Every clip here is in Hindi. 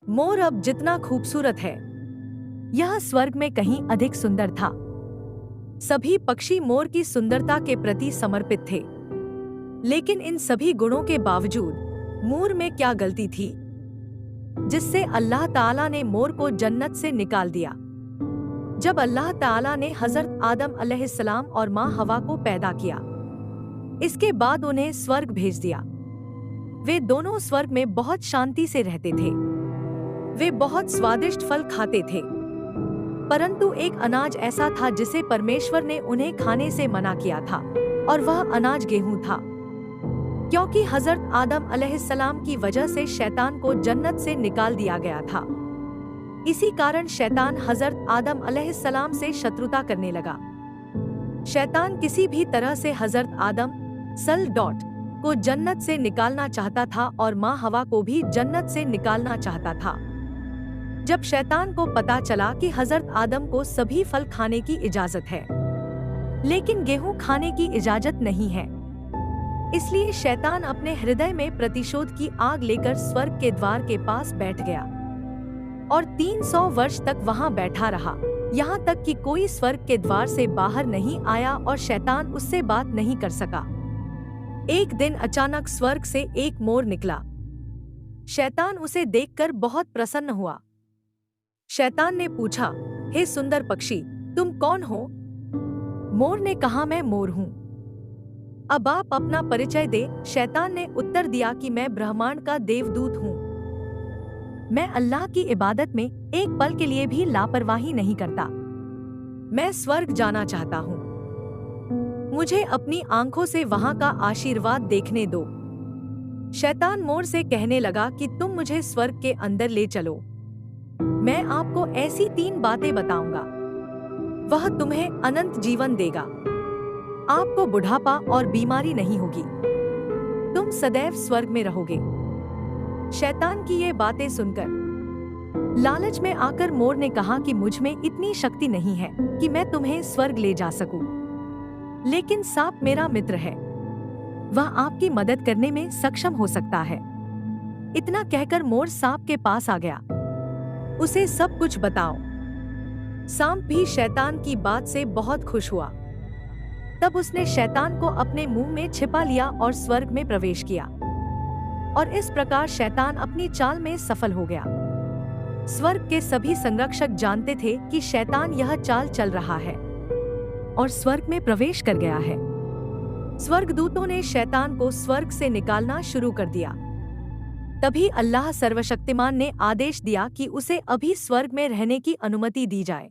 मोर अब जितना खूबसूरत है, यह स्वर्ग में कहीं अधिक सुंदर था। सभी पक्षी मोर की सुंदरता के प्रति समर्पित थे। लेकिन इन सभी गुणों के बावजूद मोर में क्या गलती थी, जिससे अल्लाह ताला ने मोर को जन्नत से निकाल दिया। जब अल्लाह ताला ने हजरत आदम अलैहिस्सलाम और माँ हवा को पैदा किया, इसके बाद उन्हें स्वर्ग भेज दिया। वे दोनों स्वर्ग में बहुत शांति से रहते थे। वे बहुत स्वादिष्ट फल खाते थे, परंतु एक अनाज ऐसा था जिसे परमेश्वर ने उन्हें खाने से मना किया था, और वह अनाज गेहूं था। क्योंकि हजरत आदम अलैहिस्सलाम की वजह से शैतान को जन्नत से निकाल दिया गया था, इसी कारण शैतान हजरत आदम अलैहिस्सलाम से शत्रुता करने लगा। शैतान किसी भी तरह से हजरत आदम को जन्नत से निकालना चाहता था और माँ हवा को भी जन्नत से निकालना चाहता था। जब शैतान को पता चला कि हजरत आदम को सभी फल खाने की इजाजत है, लेकिन गेहूं खाने की इजाजत नहीं है, इसलिए शैतान अपने हृदय में प्रतिशोध की आग लेकर स्वर्ग के द्वार के पास बैठ गया और 300 वर्ष तक वहां बैठा रहा, यहाँ तक कि कोई स्वर्ग के द्वार से बाहर नहीं आया और शैतान उससे बात नहीं कर सका। एक दिन अचानक स्वर्ग से एक मोर निकला। शैतान उसे देखकर बहुत प्रसन्न हुआ। शैतान ने पूछा, हे सुंदर पक्षी, तुम कौन हो? मोर ने कहा, मैं मोर हूँ। अब आप अपना परिचय दे। शैतान ने उत्तर दिया कि मैं ब्रह्मांड का देवदूत हूँ। मैं अल्लाह की इबादत में एक पल के लिए भी लापरवाही नहीं करता। मैं स्वर्ग जाना चाहता हूँ। मुझे अपनी आंखों से वहां का आशीर्वाद देखने दो। शैतान मोर से कहने लगा कि तुम मुझे स्वर्ग के अंदर ले चलो। मैं आपको ऐसी 3 बातें बताऊंगा, वह तुम्हें अनंत जीवन देगा। आपको बुढ़ापा और बीमारी नहीं होगी। तुम सदैव स्वर्ग में रहोगे। शैतान की ये बातें सुनकर लालच में आकर मोर ने कहा कि मुझ में इतनी शक्ति नहीं है कि मैं तुम्हें स्वर्ग ले जा सकूं। लेकिन सांप मेरा मित्र है, वह आपकी मदद करने में सक्षम हो सकता है। इतना कहकर मोर सांप के पास आ गया। उसे सब कुछ बताओ। सांप भी शैतान की बात से बहुत खुश हुआ। तब उसने शैतान को अपने मुंह में छिपा लिया और स्वर्ग में प्रवेश किया, और इस प्रकार शैतान अपनी चाल में सफल हो गया। स्वर्ग के सभी संरक्षक जानते थे कि शैतान यह चाल चल रहा है और स्वर्ग में प्रवेश कर गया है। स्वर्गदूतों ने शैतान को स्वर्ग से निकालना शुरू कर दिया। तभी अल्लाह सर्वशक्तिमान ने आदेश दिया कि उसे अभी स्वर्ग में रहने की अनुमति दी जाए।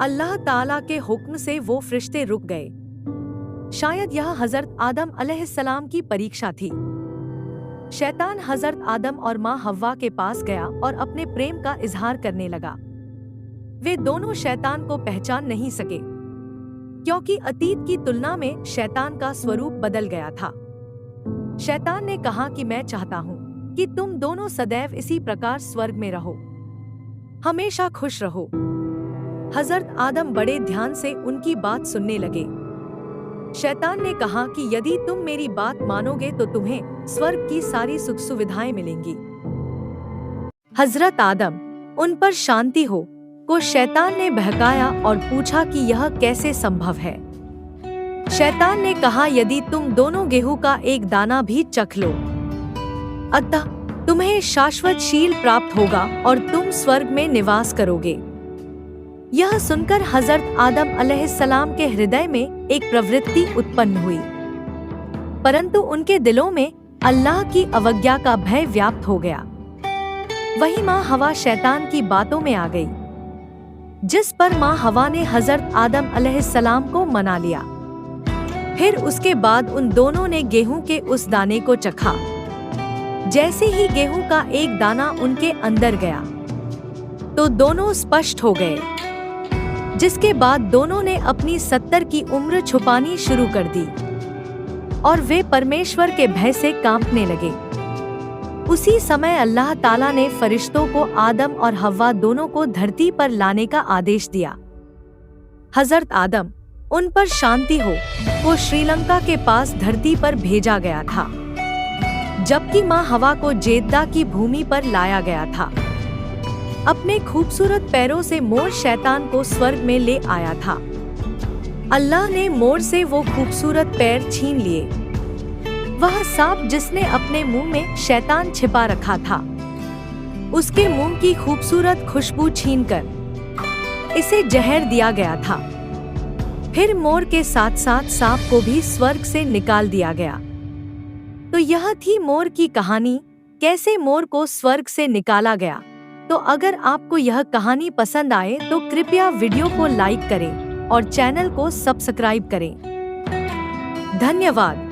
अल्लाह ताला के हुक्म से वो फरिश्ते रुक गए। शायद यह हजरत आदम अलैहिस्सलाम की परीक्षा थी। शैतान हजरत आदम और माँ हव्वा के पास गया और अपने प्रेम का इजहार करने लगा। वे दोनों शैतान को पहचान नहीं सके, क्योंकि अतीत की तुलना में शैतान का स्वरूप बदल गया था। शैतान ने कहा कि मैं चाहता हूँ कि तुम दोनों सदैव इसी प्रकार स्वर्ग में रहो, हमेशा खुश रहो। हजरत आदम बड़े ध्यान से उनकी बात सुनने लगे। शैतान ने कहा कि यदि तुम मेरी बात मानोगे तो तुम्हें स्वर्ग की सारी सुख सुविधाएं मिलेंगी। हजरत आदम, उन पर शांति हो, को शैतान ने बहकाया और पूछा कि यह कैसे संभव है। शैतान ने कहा, यदि तुम दोनों गेहूं का एक दाना भी चख लो, अतः तुम्हें शाश्वत शील प्राप्त होगा और तुम स्वर्ग में निवास करोगे। यह सुनकर हजरत आदम अलैहिस्सलाम के हृदय में एक प्रवृत्ति उत्पन्न हुई, परंतु उनके दिलों में अल्लाह की अवज्ञा का भय व्याप्त हो गया। वही माँ हवा शैतान की बातों में आ गई, जिस पर माँ हवा ने हजरत आदम अलैहिस्सलाम को मना लिया। फिर उसके बाद उन दोनों ने गेहूं के उस दाने को चखा। जैसे ही गेहूं का एक दाना उनके अंदर गया तो दोनों स्पष्ट हो गए, जिसके बाद दोनों ने अपनी 70 की उम्र छुपानी शुरू कर दी और वे परमेश्वर के भय से कांपने लगे। उसी समय अल्लाह ताला ने फरिश्तों को आदम और हव्वा दोनों को धरती पर लाने का आदेश दिया। हजरत आदम, उन पर शांति हो, को श्रीलंका के पास धरती पर भेजा गया था, जबकि माँ हवा को जेद्दा की भूमि पर लाया गया था। अपने खूबसूरत पैरों से मोर शैतान को स्वर्ग में ले आया था। अल्लाह ने मोर से वो खूबसूरत पैर छीन लिए। वह सांप जिसने अपने मुंह में शैतान छिपा रखा था, उसके मुंह की खूबसूरत खुशबू छीनकर इसे जहर दिया गया था। फिर मोर के साथ साथ सांप को भी स्वर्ग से निकाल दिया गया। तो यह थी मोर की कहानी, कैसे मोर को स्वर्ग से निकाला गया। तो अगर आपको यह कहानी पसंद आए तो कृपया वीडियो को लाइक करें और चैनल को सब्सक्राइब करें। धन्यवाद।